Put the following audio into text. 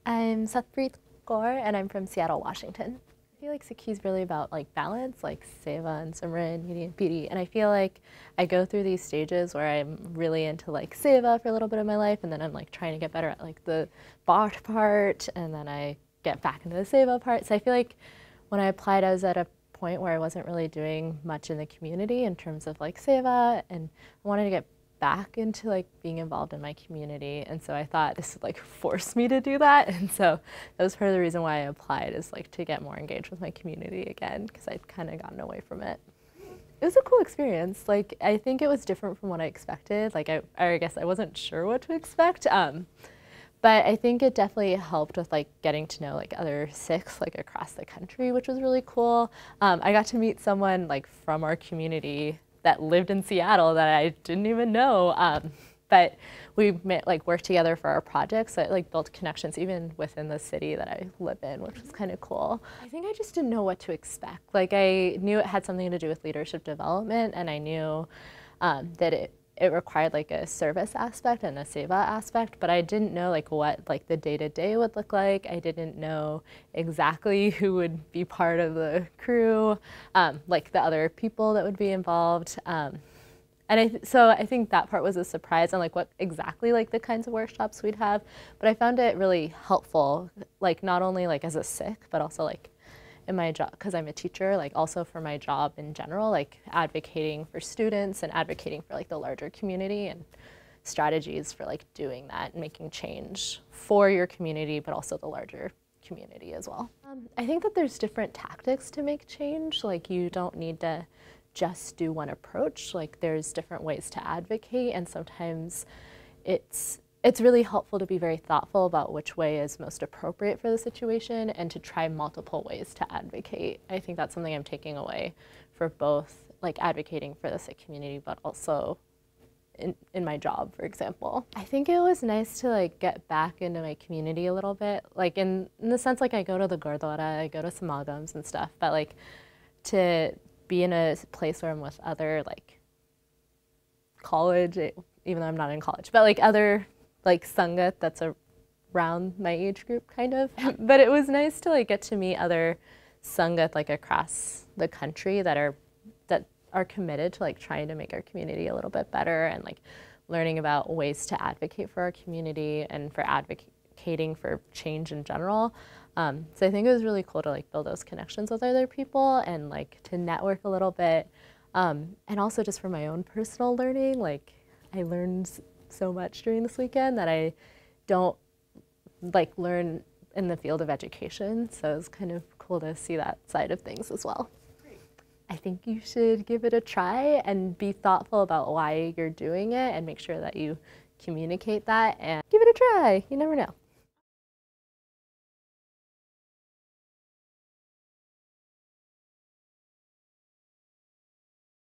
I'm Satprit Kaur and I'm from Seattle, Washington. I feel like Sikhi is really about like balance, like Seva and Simran, Yudi and Piri. And I feel like I go through these stages where I'm really into like Seva for a little bit of my life, and then I'm like trying to get better at like the Bharat part, and then I get back into the Seva part. So I feel like when I applied, I was at a point where I wasn't really doing much in the community in terms of like Seva, and I wanted to get back into like being involved in my community, and so I thought this would like force me to do that, and so that was part of the reason why I applied, is like to get more engaged with my community again, because I'd kind of gotten away from it. It was a cool experience. Like, I think it was different from what I expected. Like, I guess I wasn't sure what to expect, but I think it definitely helped with like getting to know like other Sikhs like across the country, which was really cool. I got to meet someone like from our community that lived in Seattle that I didn't even know. But we worked together for our projects, so it like built connections even within the city that I live in, which was kind of cool. I think I just didn't know what to expect. Like, I knew it had something to do with leadership development, and I knew that it required like a service aspect and a seva aspect, but I didn't know like what like the day-to-day would look like. I didn't know exactly who would be part of the crew, like the other people that would be involved. So I think that part was a surprise, and like what exactly like the kinds of workshops we'd have, but I found it really helpful, like not only like as a Sikh, but also like in my job, because I'm a teacher, like also for my job in general, like advocating for students and advocating for like the larger community and strategies for like doing that and making change for your community, but also the larger community as well. I think that there's different tactics to make change. Like, you don't need to just do one approach. Like, there's different ways to advocate, and sometimes it's really helpful to be very thoughtful about which way is most appropriate for the situation and to try multiple ways to advocate. I think that's something I'm taking away for both like advocating for the Sikh community, but also in my job, for example. I think it was nice to like get back into my community a little bit, like in the sense like I go to the Gurdwara, I go to samagams and stuff, but like to be in a place where I'm with other like college, even though I'm not in college, but like other like Sangat that's around my age group kind of. But it was nice to like get to meet other Sangat like across the country that are committed to like trying to make our community a little bit better, and like learning about ways to advocate for our community and for advocating for change in general. So I think it was really cool to like build those connections with other people and like to network a little bit. And also just for my own personal learning, like I learned so much during this weekend that I don't like learn in the field of education. So it was kind of cool to see that side of things as well. Great. I think you should give it a try and be thoughtful about why you're doing it, and make sure that you communicate that and give it a try. You never know.